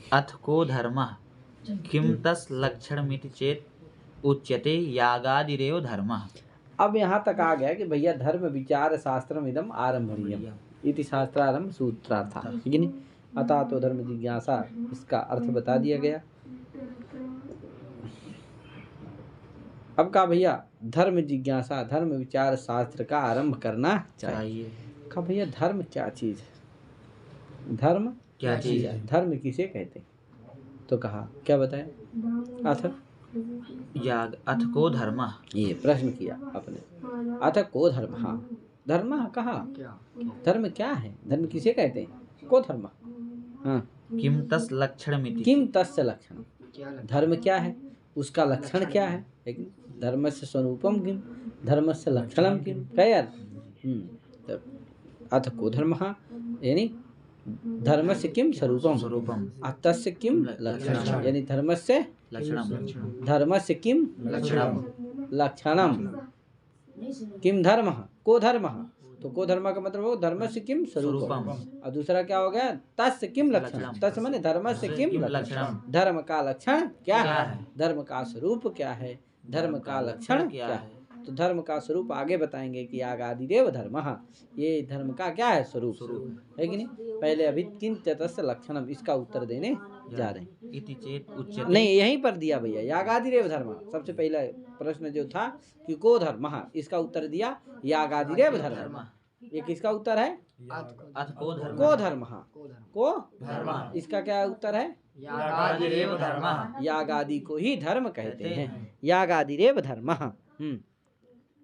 अथ को धर्मः किम तस् लक्षणमिति चेत उच्यते यागादिरेव धर्मः। अब यहाँ तक आ गया कि भैया धर्म विचार शास्त्रम इदम आरंभणीयम इति शास्त्रारंभ सूत्रार्थ, ठीक है नहीं। अतः तो धर्म जिज्ञासा, इसका अर्थ बता दिया गया। अब कहा भैया धर्म जिज्ञासा, धर्म विचार शास्त्र का आरंभ करना चाहिए। कहा भैया धर्म क्या चीज है, धर्म क्या चीज है, धर्म किसे कहते हैं? तो कहा क्या बताएं? अथ याग अथ को धर्मः, ये प्रश्न किया आपने, अथ को धर्म, हाँ धर्म कहा, धर्म क्या है, धर्म किसे कहते हैं? को धर्म, हाँ किम तस् लक्षणमिति, किम तस्य लक्षण, धर्म क्या है, उसका लक्षण क्या है। लेकिन धर्म से स्वरूपम किम, धर्म से लक्षणम किम, क्या यार। अथ को धर्म, यानी धर्म से किम स्वरूपम, तस्य किम लक्षणम, यानी धर्म से लक्षणम, धर्म से किम लक्षणम, किम धर्म, को धर्म। तो को धर्म का मतलब हो धर्म से किम स्वरूपम, और दूसरा क्या हो गया तस्य किम लक्षणम, तस्य माने धर्म से किम लक्षणम, धर्म का लक्षण क्या है, धर्म का स्वरूप क्या है, धर्म का लक्षण क्या है। तो धर्म का स्वरूप आगे बताएंगे कि यागादिरेव धर्म, ये धर्म का क्या है, स्वरूप है कि नहीं। पहले अभी किंच तस्य लक्षणम, इसका उत्तर देने जा रहे हैं। इति चेत उच्यते, नहीं यहीं पर दिया भैया यागादिरेव धर्म, सबसे पहला प्रश्न जो था कि को धर्म, इसका उत्तर दिया यागादिरेव धर्म। ये किसका उत्तर है? अथ को धर्मः, को धर्म, को धर्म, इसका क्या उत्तर है? यागादिरेव धर्मः, यागादि को ही धर्म कहते हैं, यागादिरेव धर्म।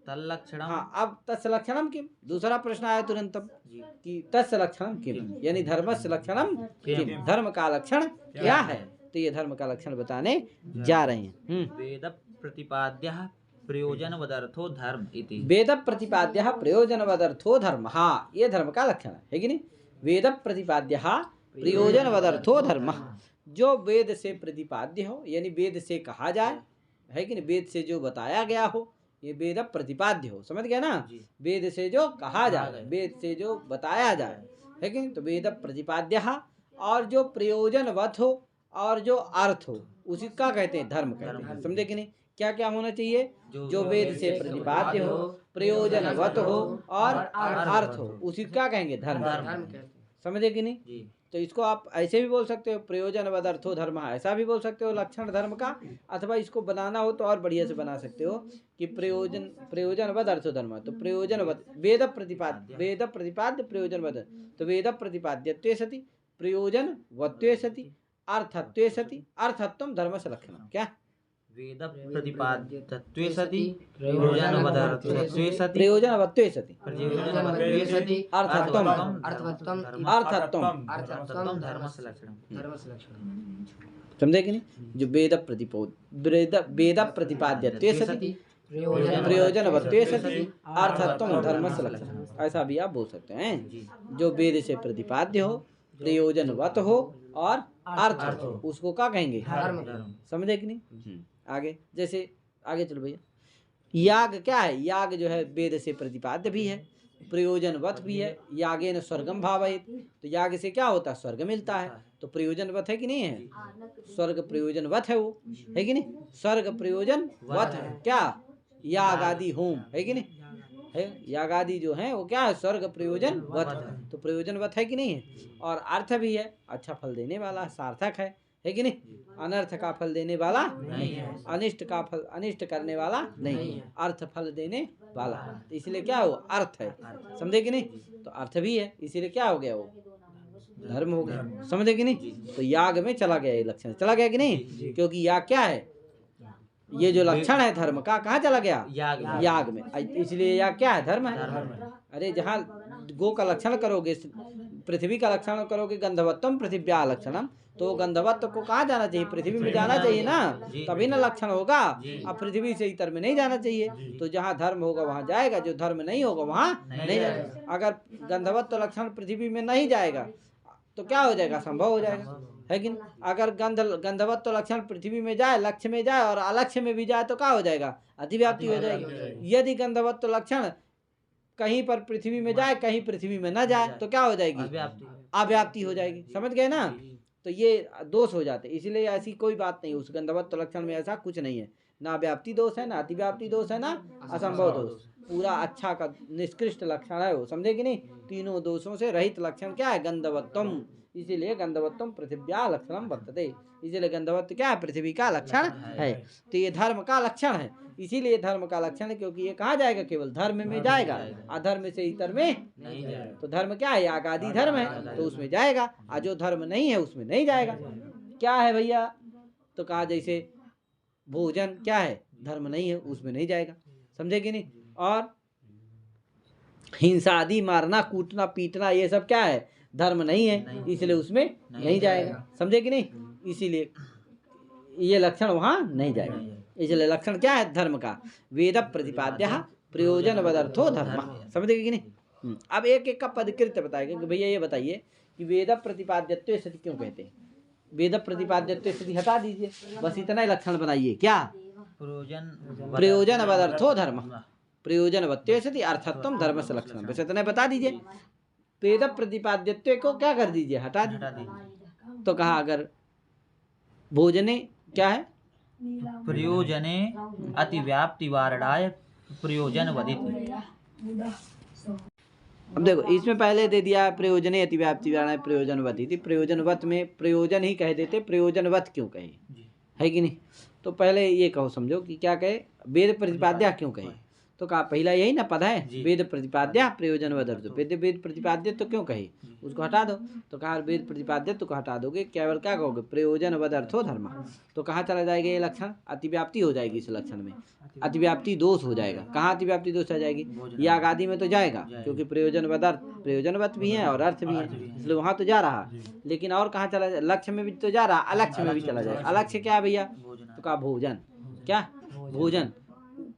तल्लक्षणम, हाँ अब तस्य लक्षणम किम, दूसरा प्रश्न आया तुरंत कि तस्य लक्षणम किम, यानी धर्मस्य लक्षणम किम, धर्म का लक्षण क्या है। तो ये धर्म का लक्षण बताने जा रहे हैं। वेद प्रतिपाद्यः प्रयोजनवदर्थो धर्म इति, वेद प्रतिपाद्यः प्रयोजनवदर्थो धर्म, हाँ ये धर्म का लक्षण है कि नहीं। वेद प्रतिपाद्यः प्रयोजनवदर्थो धर्म, जो वेद से प्रतिपाद्य हो, यानी वेद से कहा जाए, है कि नहीं, वेद से जो बताया गया हो, ये वेद प्रतिपाद्य हो, समझ गया ना। वेद से जो कहा जाए, वेद से जो बताया जाए, है कि नहीं, तो वेद प्रतिपाद्य, और जो प्रयोजनवत हो और जो अर्थ हो उसी का कहते हैं धर्म कहते हैं, समझे कि नहीं। क्या क्या होना चाहिए? जो वेद से प्रतिपाद्य हो, प्रयोजनवत हो और अर्थ हो, उसी का कहेंगे धर्म, समझे कि नहीं। तो इसको आप ऐसे भी बोल सकते हो प्रयोजनवद अर्थो धर्म, ऐसा भी बोल सकते हो लक्षण धर्म का, अथवा इसको बनाना हो तो और बढ़िया से बना सकते हो कि प्रयोजनवद अर्थो धर्म। तो प्रयोजनवद वेद प्रतिपाद्य प्रयोजनवद, तो वेद प्रतिपाद्यत्वे सति प्रयोजनवत्वे सति अर्थत्वे सति, अर्थत्वम धर्म से लक्षणम, क्या वेद प्रतिपाद्यत्वे सति प्रयोजनवदर्थत्वे सति प्रयोजनवत्वे सति प्रयोजनवत्वे सति अर्थत्वम धर्मस्य लक्षणम, समझे कि नहीं। जो वेद प्रतिपाद्यत्वे सति प्रयोजनवत्वे सति अर्थत्वम धर्मस्य लक्षणम, ऐसा भी आप बोल सकते हैं। जो वेद से प्रतिपाद्य हो, प्रयोजनवत हो और अर्थ हो, उसको क्या कहेंगे? समझे कि नहीं। आगे जैसे आगे चलो भैया, याग क्या है? याग जो है वेद से प्रतिपाद्य भी है, प्रयोजनवत भी है। यागेन स्वर्गम भावयेत, तो याग से क्या होता है? स्वर्ग मिलता है। तो प्रयोजनवत है कि नहीं है? स्वर्ग प्रयोजनवत है वो, है कि नहीं। स्वर्ग प्रयोजनवत है क्या? याग आदि होम, है कि नहीं है। याग आदि जो है वो क्या है? स्वर्ग प्रयोजनवत है, तो प्रयोजनवत है कि नहीं है। और अर्थ भी है, अच्छा फल देने वाला, सार्थक है कि नहीं। अनर्थ का फल देने वाला नहीं है, अनिष्ट का फल अनिष्ट करने वाला नहीं है, अर्थ फल देने वाला। तो इसलिए क्या वो अर्थ है, समझे कि नहीं। तो अर्थ भी है, इसीलिए क्या हो गया? वो धर्म हो गया, समझे कि नहीं। तो याग में चला गया, ये लक्षण चला गया कि नहीं, क्योंकि याग क्या है? ये जो लक्षण है धर्म का, कहाँ चला गया? याग में। इसलिए याग क्या है? धर्म है। अरे जहाँ गो का लक्षण करोगे, पृथ्वी का लक्षण करोगे, गंधवत्तम पृथिव्या लक्षणम, तो गंधवत्व को कहाँ जाना चाहिए? पृथ्वी में जाना चाहिए ना, तभी ना लक्षण होगा। अब पृथ्वी से इतर में नहीं जाना चाहिए, तो जहाँ धर्म होगा वहाँ जाएगा, जो धर्म नहीं होगा वहाँ नहीं जाएगा। अगर गंधवत्व लक्षण पृथ्वी में नहीं जाएगा तो क्या हो जाएगा? संभव हो जाएगा, है कि नहीं। अगर गंधवत्व लक्षण पृथ्वी में जाए, लक्ष्य में जाए और अलक्ष्य में भी जाए तो क्या हो जाएगा? अधिव्याप्ति हो जाएगी। यदि गंधवत्व लक्षण कहीं पर पृथ्वी में जाए, कहीं पृथ्वी में न जाए, तो क्या हो जाएगी? अव्याप्ति। अव्याप्ति हो जाएगी। समझ गए ना? तो ये दोष हो जाते, इसलिए ऐसी कोई बात नहीं, उस गंधवत्व लक्षण में ऐसा कुछ नहीं है, ना व्याप्ति दोष है, ना अतिव्याप्ति दोष है, ना असंभव दोष। पूरा अच्छा का निष्कृष्ट लक्षण है वो, समझे कि नहीं? तीनों दोषों से रहित लक्षण क्या है? गंधवत्वम। इसीलिए गंधवत्वम पृथिव्या लक्षणम वर्तते। इसलिए गंधवत्व क्या है? पृथ्वी का लक्षण है। तो ये धर्म का लक्षण है, इसीलिए धर्म का लक्षण है, क्योंकि ये कहाँ जाएगा? केवल धर्म में जाएगा, अधर्म से इतर में नहीं जाएगा। तो धर्म क्या है? यागादि धर्म है, तो उसमें जाएगा, और जो धर्म नहीं है उसमें नहीं जाएगा। क्या है भैया? तो कहा जैसे भोजन क्या है? धर्म नहीं है, उसमें नहीं जाएगा। समझे कि नहीं? और हिंसा आदि, मारना, कूटना, पीटना, ये सब क्या है? धर्म नहीं है, इसलिए उसमें नहीं जाएगा। समझे कि नहीं? इसीलिए ये लक्षण वहाँ नहीं जाएगा। इसलिए लक्षण क्या है धर्म का? वेद प्रतिपाद्य प्रयोजन वदर्थो धर्म। समझे कि नहीं? अब एक एक का पदकृत्य बताएगा कि भैया ये बताइए कि वेद प्रतिपाद्यत्व सति क्यों कहते हैं? वेद प्रतिपाद्यत्व सति हटा दीजिए, बस इतना ही लक्षण बनाइए। क्या? प्रयोजन वदर्थो धर्म, प्रयोजन वत्व सति अर्थत्वम धर्म से लक्षण, बस इतना बता दीजिए। वेद प्रतिपाद्यत्व को क्या कर दीजिए? हटा दीजिए। तो कहा अगर भोजने क्या है? प्रयोजने अतिव्याप्ति वारणाय प्रयोजन वदित। अब देखो इसमें पहले दे दिया प्रयोजने अतिव्याप्ति वारणाय प्रयोजन वदित। प्रयोजनवत में प्रयोजन ही कह देते, प्रयोजनवत क्यों कहे? है कि नहीं? तो पहले ये कहो, समझो कि क्या कहे? वेद प्रतिपाद्य क्यों कहे? तो कहा पहला यही ना पद है, वेद प्रतिपाद्य प्रयोजन वदर्थो। वेद प्रतिपाद्य तो क्यों कहे? उसको हटा दो। तो कहा वेद प्रतिपाद्य तो हटा दोगे, केवल क्या कहोगे? प्रयोजन वदर्थो धर्म। तो कहाँ चला जाएगा ये लक्षण? अतिव्याप्ति हो जाएगी इस लक्षण में, अतिव्याप्ति दोष हो जाएगा। कहाँ अतिव्याप्ति दोष आ जाएगी? याग आदि में तो जाएगा, क्योंकि प्रयोजन वदर्थ प्रयोजनवत भी है और अर्थ भी है, इसलिए वहाँ तो जा रहा। लेकिन और कहाँ चला जाए? लक्ष्य में भी तो जा रहा, अलक्ष्य में भी चला जाएगा। अलक्ष्य क्या है भैया? तो कहा भोजन। क्या? भोजन।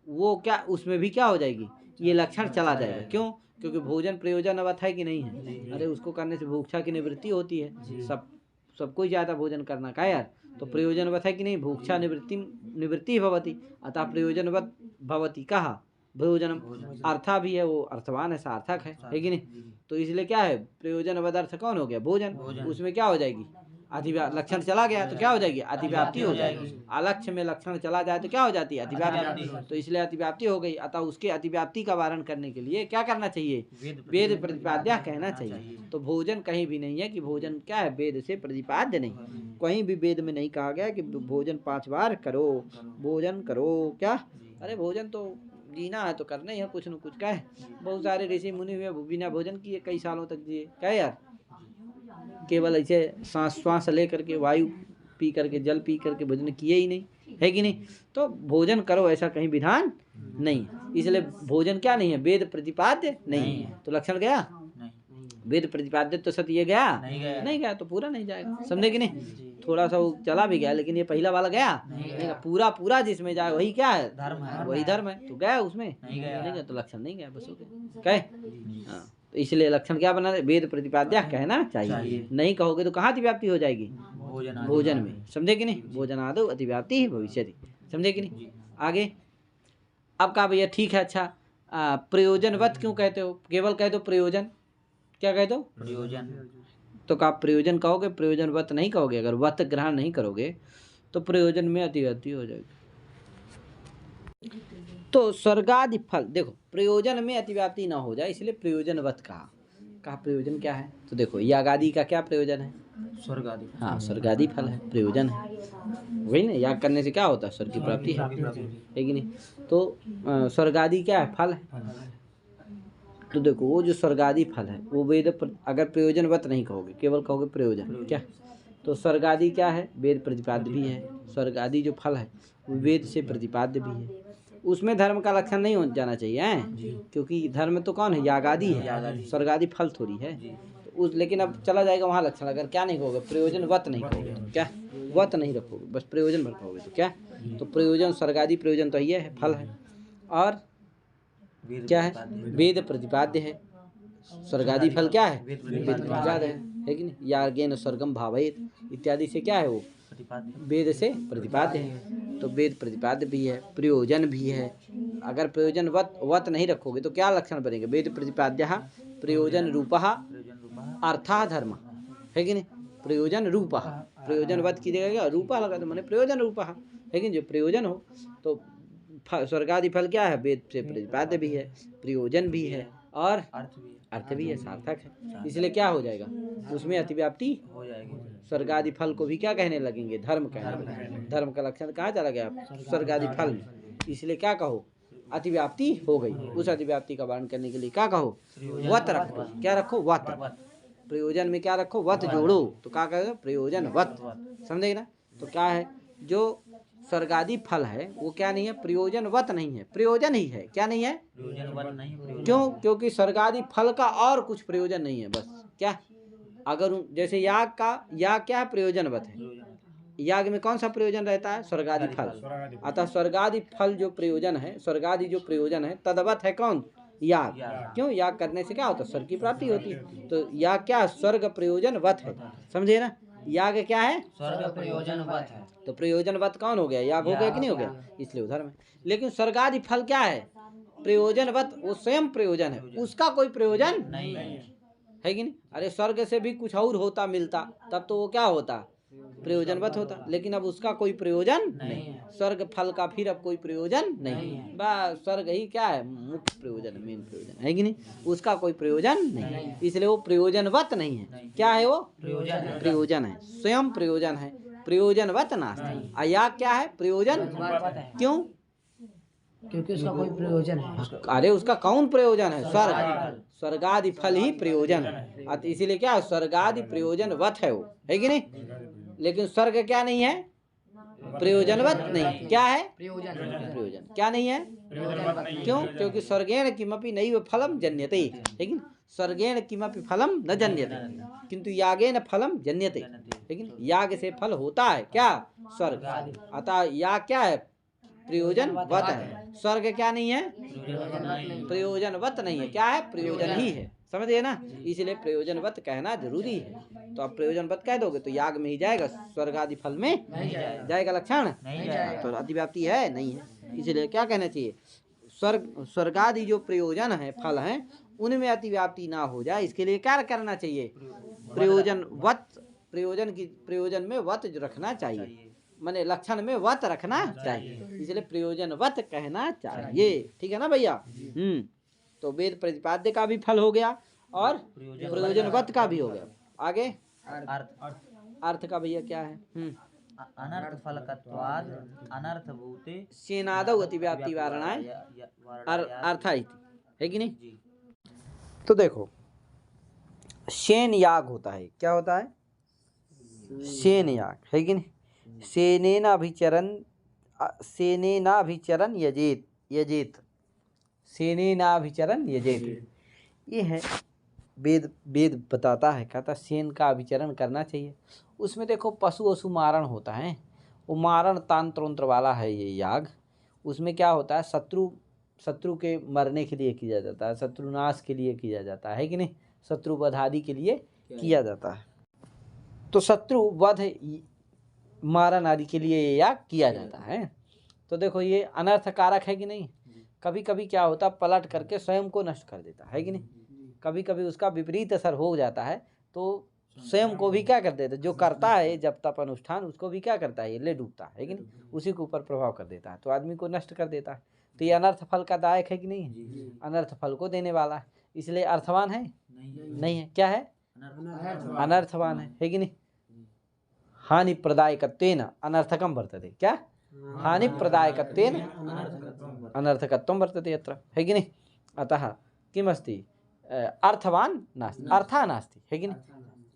वो क्या उसमें भी क्या हो जाएगी? ये लक्षण चला जाएगा। क्यों? क्योंकि भोजन प्रयोजनवत है कि नहीं है? अरे उसको करने से भूक्षा की निवृत्ति होती है। सबको ज़्यादा भोजन करना का यार, तो प्रयोजनवत है कि नहीं? भूक्षा निवृत्ति भवति, अतः प्रयोजनवत भवति। कहा भोजनम अर्था भी है, वो अर्थवान है, सार्थक है कि नहीं? तो इसलिए क्या है? प्रयोजनवत अर्थ कौन हो गया? भोजन। उसमें क्या हो जाएगी? लक्षण चला गया तो क्या हो जाएगी? अतिव्याप्ति हो जाएगी। अलक्ष्य में लक्षण चला जाए तो क्या हो जाती है? अतिव्याप्ति। तो इसलिए अतिव्याप्ति हो गई, अतः उसके अतिव्याप्ति का वारण करने के लिए क्या करना चाहिए? वेद प्रतिपाद्य कहना चाहिए। तो भोजन कहीं भी नहीं है कि भोजन क्या है? वेद से प्रतिपाद्य नहीं, कहीं भी वेद में नहीं कहा गया कि भोजन 5 बार करो, भोजन करो। क्या? अरे भोजन तो जीना है तो करना ही है कुछ न कुछ। क्या है? बहुत सारे ऋषि मुनि हुए बिना भोजन किए कई सालों तक जिए। क्या यार? केवल ऐसे श्वास ले करके, वायु पी करके, जल पी करके भोजन किए ही नहीं, है कि नहीं? तो भोजन करो ऐसा कहीं विधान नहीं, इसलिए भोजन क्या नहीं है? वेद प्रतिपाद्य नहीं है। तो लक्षण गया? वेद प्रतिपाद्य तो सत्य ये गया? नहीं गया तो पूरा नहीं जाएगा। समझे कि नहीं? थोड़ा सा वो चला भी गया, लेकिन ये पहला वाला गया नहीं। पूरा पूरा जिसमें जाए वही क्या है? धर्म है। वही धर्म है, तो गया उसमें नहीं गया तो लक्षण नहीं गया, बस हो गया। कहे हाँ, तो इसलिए लक्षण क्या बना? वेद प्रतिपाद्य कहना चाहिए। नहीं कहोगे तो कहाँ अतिव्याप्ति हो जाएगी? भोजन में। समझे कि नहीं? भोजनादो अतिव्याप्ति भविष्यति। समझे कि नहीं? आगे अब कहा भैया ठीक है, अच्छा प्रयोजनवत क्यों कहते हो? केवल कह दो प्रयोजन। क्या कह दो? प्रयोजन। तो कहा प्रयोजन कहोगे, प्रयोजनवत नहीं कहोगे। अगर वत ग्रहण नहीं करोगे तो प्रयोजन में अतिव्याप्ति हो जाएगी। तो स्वर्गादि फल, देखो प्रयोजन में अतिव्याप्ति ना हो जाए इसलिए प्रयोजनवत कहा प्रयोजन क्या है? तो देखो यागादि का क्या प्रयोजन है? स्वर्ग आदि। हाँ, स्वर्गादि फल है, प्रयोजन है। वही ना, याग करने से क्या होता है? स्वर्ग की प्राप्ति है कि नहीं? तो स्वर्गादि क्या है? फल है। तो देखो वो जो स्वर्गादि फल है वो वेद अगर प्रयोजनवत नहीं कहोगे, केवल कहोगे प्रयोजन। क्या? तो स्वर्गादि क्या है? वेद प्रतिपाद्य भी है। स्वर्गादि जो फल है वो वेद से प्रतिपाद्य भी है। उसमें धर्म का लक्षण नहीं हो जाना चाहिए हैं, क्योंकि धर्म तो कौन है? यागादि है, स्वर्गादि फल थोड़ी है। तो उस लेकिन अब चला जाएगा वहाँ लक्षण। अगर क्या नहीं कहोगे? प्रयोजनवत नहीं कहोगे तो क्या? वत नहीं रखोगे, बस प्रयोजन भर कहोगे तो क्या? तो प्रयोजन स्वर्गादि प्रयोजन तो ये है, फल है। और क्या है? वेद प्रतिपाद्य है। स्वर्गादि फल क्या है? वेद प्रतिपाद्य है कि नहीं? यागेन स्वर्गम भावयेत इत्यादि से क्या है? वो वेद से प्रतिपाद्य है। तो वेद प्रतिपाद्य भी है, प्रयोजन भी है, अगर प्रयोजन वत नहीं रखोगे तो क्या लक्षण बनेंगे? वेद प्रतिपाद्य प्रयोजन रूपः अर्थः धर्म, है कि नहीं? प्रयोजन रूपः, प्रयोजन वत की जगह रूपा लगा तो मैंने प्रयोजन रूपः, है कि नहीं? जो प्रयोजन हो तो स्वर्ग आदि फल क्या है? वेद से प्रतिपाद्य भी है, प्रयोजन भी है और अर्थ भी है, सार्थक है। इसलिए क्या हो जाएगा? उसमें अतिव्याप्ति हो जाएगी। स्वर्ग आदि फल को भी क्या कहने लगेंगे? धर्म कहने लगेंगे। धर्म का लक्षण कहाँ चला गया? स्वर्ग आदि फल में। इसलिए क्या कहो? अतिव्याप्ति हो गई। उस अतिव्याप्ति का वर्णन करने के लिए क्या कहो? वत रखो। क्या रखो? वत। प्रयोजन में क्या रखो? वत जोड़ो तो क्या कहेगा? प्रयोजन वत। समझे ना? तो क्या है? जो स्वर्गादि फल है वो क्या नहीं है? प्रयोजन वत नहीं है, प्रयोजन ही है। क्या नहीं है? क्यों? क्योंकि स्वर्गादि फल का और कुछ प्रयोजन नहीं है। बस क्या? अगर जैसे याग क्या है? प्रयोजनवत है। याग में कौन सा प्रयोजन रहता है? स्वर्गादि फल। अतः स्वर्गादि फल जो प्रयोजन है, स्वर्गादि जो प्रयोजन है तदवत है कौन? याग। क्यों? याग करने से क्या होता है? स्वर्ग की प्राप्ति होती है। तो याग क्या? स्वर्ग प्रयोजनवत है। समझे ना? याग क्या है? स्वर्ग प्रयोजनवत है। तो प्रयोजनवत कौन हो गया? याग हो गया कि नहीं हो गया? इसलिए उधर में। लेकिन स्वर्गादि फल क्या है? प्रयोजनवत, वो स्वयं प्रयोजन है, उसका कोई प्रयोजन नहीं है कि नहीं? अरे स्वर्ग से भी कुछ और होता मिलता तब तो वो क्या होता? प्रयोजनवत होता। लेकिन अब उसका कोई प्रयोजन नहीं। स्वर्ग फल का फिर अब कोई प्रयोजन नहीं। बस स्वर्ग ही क्या है? मुख्य प्रयोजन, मेन प्रयोजन है कि नहीं? उसका कोई प्रयोजन नहीं, इसलिए वो प्रयोजनवत नहीं है। क्या है वो? प्रयोजन है, स्वयं प्रयोजन है, प्रयोजनवत नास्ति। अयाग क्या है? प्रयोजन। क्यों? क्योंकि उसका कोई प्रयोजन है। अरे उसका कौन प्रयोजन है? स्वर्ग, स्वर्गादि फल ही प्रयोजन है। इसीलिए क्या? स्वर्गादि प्रयोजन वत है वो, है कि नहीं? लेकिन स्वर्ग क्या नहीं है? प्रयोजनवत नहीं। क्या है? प्रयोजन क्या नहीं है? क्यों? क्योंकि स्वर्गेण किमपि नैव फलम जन्यते, लेकिन स्वर्गेण किमपि फलम न जन्यते किंतु यागेन फलम जन्यते, लेकिन याग से फल होता है क्या? स्वर्ग। अतः याग क्या है? प्रयोजन वत है। स्वर्ग क्या नहीं है? प्रयोजन वत नहीं है। क्या है? प्रयोजन ही है। समझिए ना? इसलिए प्रयोजनवत कहना जरूरी है। तो आप प्रयोजनवत कह दोगे तो याग में ही जाएगा, स्वर्ग आदि फल में जाएगा लक्षण? तो अतिव्याप्ति है नहीं है। इसलिए क्या कहना चाहिए? स्वर्गादि जो प्रयोजन है, फल है, उनमें अतिव्याप्ति ना हो जाए इसके लिए क्या करना चाहिए? प्रयोजनवत, प्रयोजन में वत रखना चाहिए, माने लक्षण में वत रखना चाहिए। इसलिए प्रयोजनवत कहना चाहिए। ठीक है ना भैया? तो वेद प्रतिपाद्य का भी फल हो गया और प्रयोजनवत का भी हो गया। आगे अर्थ का भैया क्या है? अनर्थ फलकत्वाद अनर्थभूते सेनादौ अतिव्याप्ति वारणाय अर्थ है कि नहीं? तो देखो शेन याग होता है। क्या होता है? शेन याग, है कि नहीं? सेनेनाभिचरन यजेत, सेनेनाभिचरन यजेत, ये है वेद बताता है। कहता सेन का अभिचरण करना चाहिए। उसमें देखो पशु वशु मारण होता है, वो मारण तंत्र वाला है ये याग। उसमें क्या होता है? शत्रु के मरने के लिए किया जाता है, शत्रुनाश के लिए किया जाता है कि नहीं? शत्रु वध आदि के लिए किया जाता है। तो शत्रु वध मारण आदि के लिए ये याग किया जाता है। तो देखो ये अनर्थकारक है कि नहीं? कभी कभी क्या होता है? पलट करके स्वयं को नष्ट कर देता है कि नहीं? कभी कभी उसका विपरीत असर हो जाता है तो स्वयं को भी क्या कर देता है? जो करता है जब तप अनुष्ठान उसको भी क्या करता है? ये ले डूबता है कि नहीं? उसी के ऊपर प्रभाव कर देता है, तो आदमी को नष्ट कर देता है। तो ये अनर्थ फल का दायक है कि नहीं है? अनर्थ फल को देने वाला है, इसलिए अर्थवान है नहीं है। क्या है? अनर्थवान है कि नहीं? हानि प्रदायकत्वेन अनर्थकम वर्तते। क्या? हानि प्रदायकत्वेन अनर्थकत्वं वर्तते अत्र, है कि नहीं? अतः किमस्ति? अर्थवान नास्ति, अर्थः नास्ति, है कि नहीं?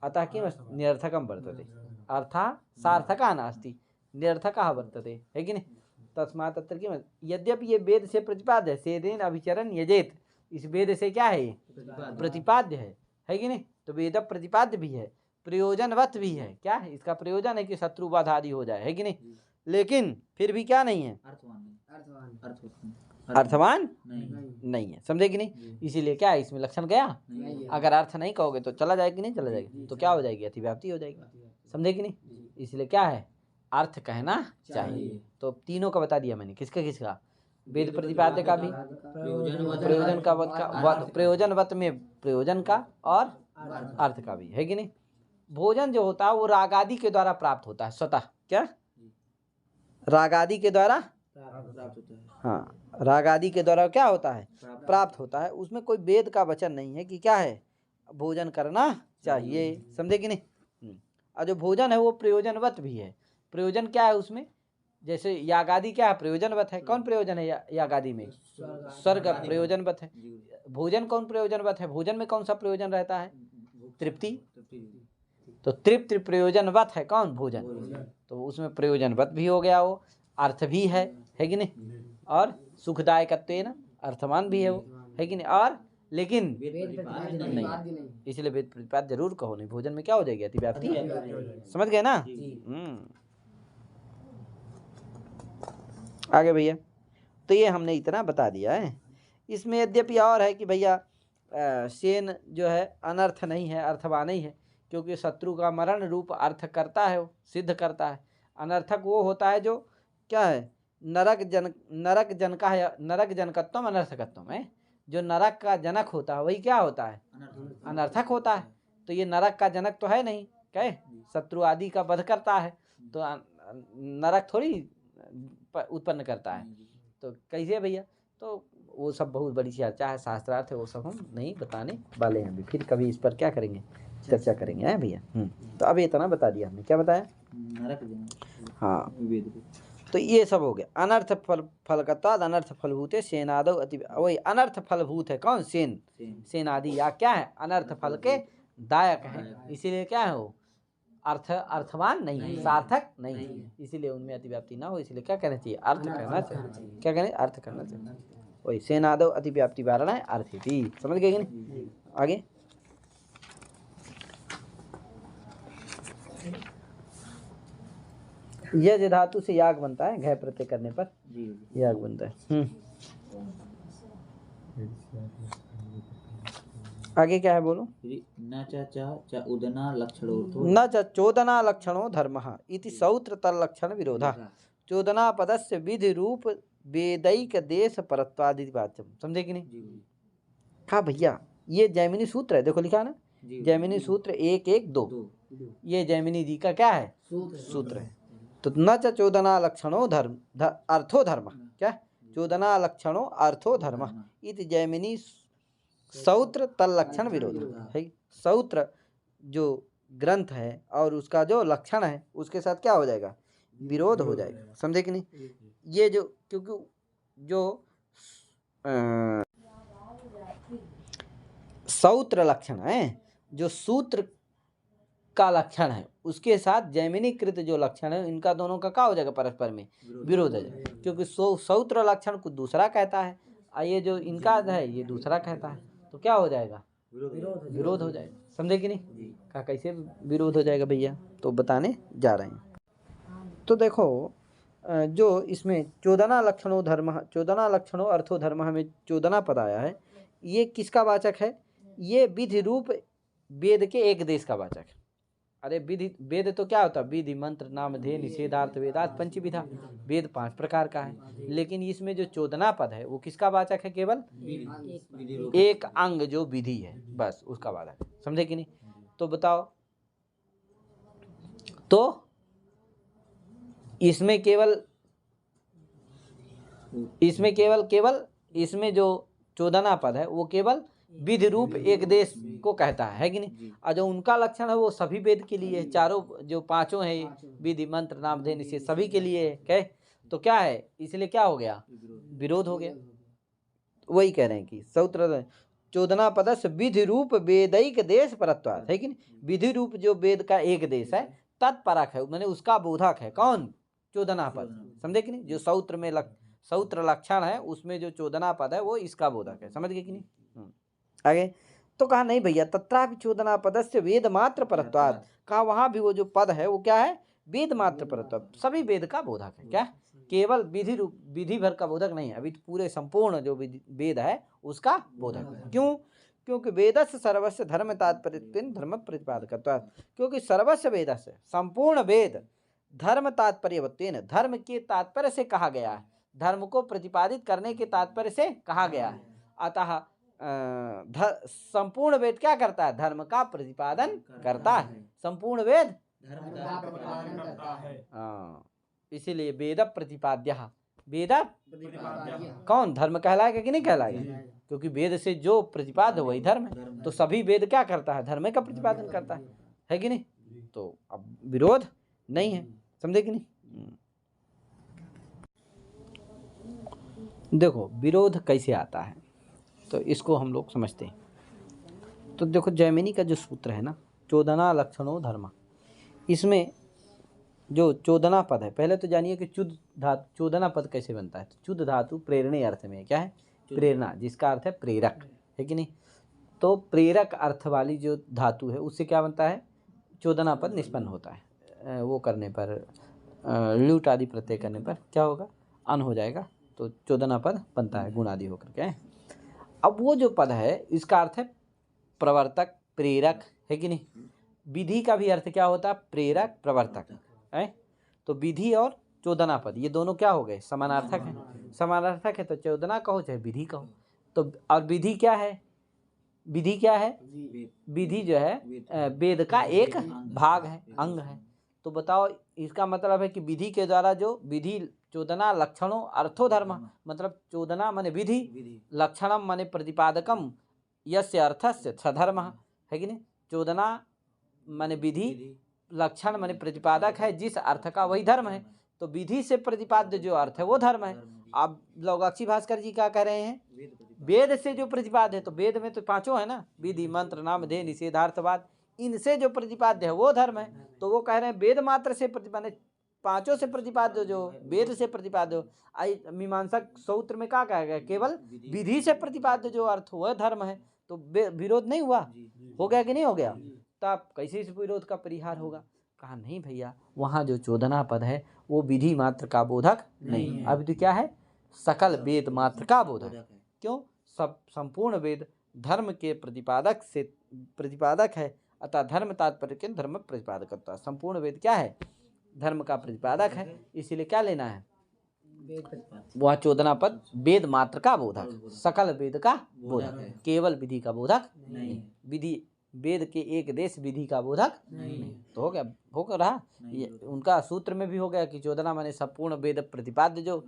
अतः किमस्ति? निरर्थकं वर्तते, अर्थः सार्थकः नास्ति, निरर्थकः वर्तते, है कि नहीं? तस्मात् अत्र किम? यद्यपि ये वेद से प्रतिपाद्य है, सेदेन अभिचरण यजेत, इस वेद से क्या है? प्रतिपाद्य है कि नहीं? तो वेद प्रतिपाद्य भी है, प्रयोजनवत भी है। क्या है? इसका प्रयोजन है कि शत्रु वध आदि हो जाए, है कि नहीं? लेकिन फिर भी क्या नहीं है? अर्थवान नहीं है। समझे कि नहीं? इसीलिए क्या है? इसमें लक्षण गया। अगर अर्थ नहीं कहोगे तो चला जाएगा कि नहीं चला जाएगा? तो क्या हो जाएगी? अतिव्याप्ति हो जाएगी। समझे कि नहीं? इसलिए क्या है? अर्थ कहना चाहिए। तो तीनों का बता दिया मैंने, किसका किसका? वेद प्रतिपाद्य का भी प्रयोजन का प्रयोजनवत में प्रयोजन का और अर्थ का भी है कि नहीं। भोजन जो होता है वो रागादि के द्वारा प्राप्त होता है स्वतः, क्या रागादि के द्वारा, हाँ रागादि के द्वारा क्या होता है प्राप्त होता है। उसमें कोई वेद का वचन नहीं है कि क्या है भोजन करना चाहिए, समझे कि नहीं। और जो भोजन है वो प्रयोजनवत भी है। प्रयोजन क्या है उसमें, जैसे यागादि क्या है प्रयोजनवत है। कौन प्रयोजन है यागादि में, स्वर्ग प्रयोजनवत है। भोजन कौन प्रयोजनवत है, भोजन में कौन सा प्रयोजन रहता है, तृप्ति। तो तृप्ति प्रयोजनवत है कौन, भोजन। तो उसमें प्रयोजनवत भी हो गया, वो अर्थ भी है कि नहीं, और सुखदायकत्वेन अर्थवान भी है वो, है कि नहीं। और लेकिन नहीं, इसलिए वेद प्रतिपाद्य जरूर कहो, नहीं भोजन में क्या हो जाएगी अतिव्याप्ति, समझ गए ना। आगे भैया, तो ये हमने इतना बता दिया है। इसमें यद्यपि और है कि भैया सेन जो है अनर्थ नहीं है, अर्थवान ही है, क्योंकि शत्रु का मरण रूप अर्थ करता है, वो सिद्ध करता है। अनर्थक वो होता है जो क्या है नरक जन का है, नरक जनकत्वम अनर्थकत्वम है। जो नरक का जनक होता है वही क्या होता है अनर्थक होता है। तो ये नरक का जनक तो है नहीं, क्या शत्रु आदि का वध करता है, तो नरक थोड़ी उत्पन्न करता है। तो कैसे भैया, तो वो सब बहुत बड़ी चर्चा है, शास्त्रार्थ है, वो सब हम नहीं बताने वाले हैं अभी, फिर कभी इस पर क्या करेंगे चर्चा करेंगे हैं भैया। तो अब इतना बता दिया हमने, क्या बताया हाँ। तो ये सब हो गया अनर्थ फलकत्वाद अनर्थ फलभूते सेनादो अति, वही अनर्थ फलभूत है कौन, सेन। सेनादि या क्या है अनर्थ फल के दायक है, इसीलिए क्या है वो अर्थवान नहीं है, सार्थक नहीं है, इसीलिए उनमें अतिव्याप्ति ना हो। इसलिए क्या कहना चाहिए, अर्थ कहना चाहिए, क्या कहना अर्थ करना चाहिए। वही सेनादो अतिव्याप्ति वारण है अर्थ ही, समझ गए कि नहीं। आगे यज धातु से याग बनता है, घय प्रत्यय करने पर याग बनता है। आगे क्या है बोलो, न च उदना लक्षणोर्थो न च चोदना लक्षणो धर्मः इति सौत्र तल्लक्षण विरोधः चोदना पदस्य विधि रूप वेदैक देश परत्वादि वाच्यम, समझे कि नहीं। हाँ भैया ये जैमिनी सूत्र है, देखो लिखा ना जैमिनी सूत्र 112, ये जैमिनी जी का क्या है सूत्र है। तो न च चोदना लक्षणो धर्म अर्थो धर्म, क्या चोदना लक्षणो अर्थो धर्म इति जैमिनी सौत्र तल्लक्षण विरोध है। सौत्र जो ग्रंथ है और उसका जो लक्षण है उसके साथ क्या हो जाएगा विरोध हो जाएगा, समझे कि नहीं। ये जो क्योंकि जो सौत्र लक्षण है, जो सूत्र का लक्षण है उसके साथ जैमिनीकृत जो लक्षण है इनका दोनों का क्या हो जाएगा परस्पर में विरोध हो जाएगा, क्योंकि सौत्र लक्षण कुछ दूसरा कहता है और ये जो इनका है ये दूसरा कहता है, तो क्या हो जाएगा विरोध हो जाएगा, समझे कि नहीं। कहा कैसे विरोध हो जाएगा भैया, तो बताने जा रहे हैं। तो देखो जो इसमें चोदना लक्षणों धर्म, चोदना लक्षणों अर्थो धर्म में चोदना पद आया है, ये किसका वाचक है, ये विधि रूप वेद के एक देश का वाचक है। अरे विधि वेद तो क्या होता है, विधि मंत्र नामधेय निषेधार्थ वेदार्थ पंचविधा, वेद 5 प्रकार का है, लेकिन इसमें जो चोदना पद है वो किसका वाचक है, केवल एक अंग जो विधि है बस उसका वाचक, समझे कि नहीं। तो बताओ, तो इसमें केवल इसमें जो चोदना पद है वो केवल विधि रूप एक देश को कहता है कि नहीं। और जो उनका लक्षण है वो सभी वेद के लिए है, चारों जो 5 है विधि मंत्र नामधेय निषेध सभी के लिए है, कहे तो क्या है, इसलिए क्या हो गया विरोध हो गया। वही कह रहे हैं कि सौत्र चोदना पदस्य विधि रूप वेदैक देश परत्वात् है कि नहीं। विधि रूप जो वेद का एक देश है तत्परक है, मैंने उसका बोधक है कौन, चोदना पद, समझे कि नहीं। जो सौत्र में सौत्र लक्षण है उसमें जो चोदना पद है वो इसका बोधक है, समझ गए कि नहीं। आगे तो कहा नहीं भैया तत्रापि चोदना पदस्य वेद मात्र परत्वात्, कहा वहां भी वो जो पद है वो क्या है वेद मात्र परत्वात्, सभी वेद का बोधक है, क्या केवल विधि रूप विधि भर का बोधक नहीं है, अभी पूरे संपूर्ण जो वेद है उसका बोधक है। क्यों, क्योंकि वेदस्य सर्वस्य धर्म तात्पर्यत्वेन धर्म प्रतिपादकत्वात्, क्योंकि सर्वस्य वेदस्य संपूर्ण वेद धर्म तात्पर्यवत्वेन धर्म के तात्पर्य से कहा गया है, धर्म को प्रतिपादित करने के तात्पर्य से कहा गया है। अतः संपूर्ण वेद क्या करता है? धर्म का प्रतिपादन करता है। संपूर्ण वेद हाँ, इसीलिए वेद प्रतिपाद्य। वेद कौन? धर्म कहलाएगा कि नहीं कहलाएगा? क्योंकि वेद से जो प्रतिपाद्य वही धर्म है। तो सभी वेद क्या करता है? धर्म का प्रतिपादन करता है कि नहीं? तो अब विरोध नहीं है, समझे कि नहीं? देखो विरोध कैसे आता है तो इसको हम लोग समझते हैं। तो देखो जैमिनी का जो सूत्र है ना, चोदना लक्षणों धर्म, इसमें जो चोदना पद है, पहले तो जानिए कि चुद धातु, चोदना पद कैसे बनता है। तो चुद धातु प्रेरणे अर्थ में क्या है? प्रेरणा, जिसका अर्थ है प्रेरक, है कि नहीं? तो प्रेरक अर्थ वाली जो धातु है उससे क्या बनता है? चोदना पद निष्पन्न होता है। वो करने पर ल्यूट आदि प्रत्यय करने पर क्या होगा? अन हो जाएगा, तो चोदना पद बनता है गुण आदि होकर के। अब वो जो पद है इसका अर्थ है प्रवर्तक, प्रेरक, है कि नहीं? विधि का भी अर्थ क्या होता है? प्रेरक, प्रवर्तक है। तो विधि और चोदना पद ये दोनों क्या हो गए? समानार्थक हैं। समानार्थक है तो चोदना कहो चाहे विधि कहो। तो और विधि क्या है? विधि क्या है? विधि जो है वेद का एक भाग है, अंग है। तो बताओ इसका मतलब है कि विधि के द्वारा जो विधि चोदना लक्षणों अर्थो धर्म, मतलब चोदना माने विधि, लक्षणम माने प्रतिपादकम, यस्य अर्थस्य सधर्म, है कि नहीं? चोदना माने विधि, लक्षण माने प्रतिपादक है, जिस अर्थ का वही धर्म है। तो विधि से प्रतिपाद्य जो अर्थ है वो धर्म है। अब लौगाक्षी भास्कर जी क्या कह रहे हैं? वेद से जो प्रतिपाद्य है, तो वेद में तो पांचों है ना, विधि, मंत्र, नामधेय, निषेधार्थवाद, इनसे जो प्रतिपाद्य है वो धर्म है। तो वो कह रहे हैं वेद मात्र से प्रतिपाद्य, पांचों से प्रतिपाद्य जो वेद से प्रतिपाद्य। मीमांसक सूत्र में क्या कहा गया? केवल विधि से प्रतिपाद्य जो अर्थ वह धर्म है। तो विरोध नहीं हुआ? हो गया कि नहीं हो गया? तब कैसे इस विरोध का परिहार होगा? कहा नहीं भैया, वहाँ जो चोदना पद है वो विधि मात्र का बोधक नहीं, अब तो क्या है? सकल वेद मात्र का बोधक। क्यों? सब संपूर्ण वेद धर्म के प्रतिपादक से प्रतिपादक है, अतः धर्म तात्पर्य के धर्म प्रतिपादक होता है। संपूर्ण वेद क्या है? धर्म का प्रतिपादक है। इसीलिए क्या लेना है? वह चोदना पद वेद मात्र का बोधक, सकल वेद का बोधक, केवल विधि का बोधक नहीं। विधि वेद के एक देश विधि का बोधक नहीं। तो हो गया, हो रहा उनका सूत्र में भी हो गया कि चोदना माने संपूर्ण वेद प्रतिपाद्य जो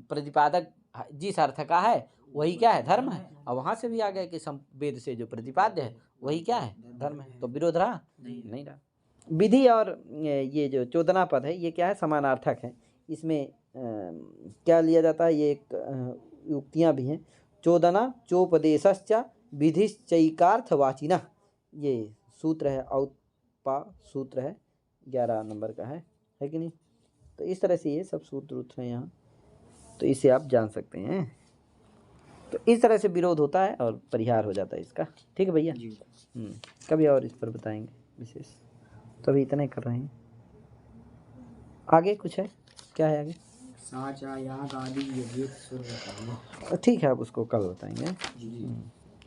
प्रतिपादक जिस अर्थ का है वही क्या है? धर्म है। और वहां से भी आ गया कि वेद से जो प्रतिपाद्य है वही क्या है? धर्म है। तो विरोध रहा नहीं रहा। विधि और ये जो चोदना पद है ये क्या है? समानार्थक है। इसमें क्या लिया जाता है? ये एक युक्तियाँ भी हैं। चोदना चोपदेशश्च विधिश्चैकार्थवाचिनः, ये सूत्र है, औत्पा सूत्र है, 11 नंबर का है कि नहीं? तो इस तरह से ये सब सूत्र हैं यहाँ, तो इसे आप जान सकते हैं। तो इस तरह से विरोध होता है और परिहार हो जाता है इसका। ठीक है भैया? कभी और इस पर बताएंगे विशेष। तो अभी इतना ही कर रहे हैं। आगे कुछ है? क्या है आगे? ठीक है, आप उसको कल बताएंगे।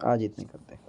आज इतने करते हैं।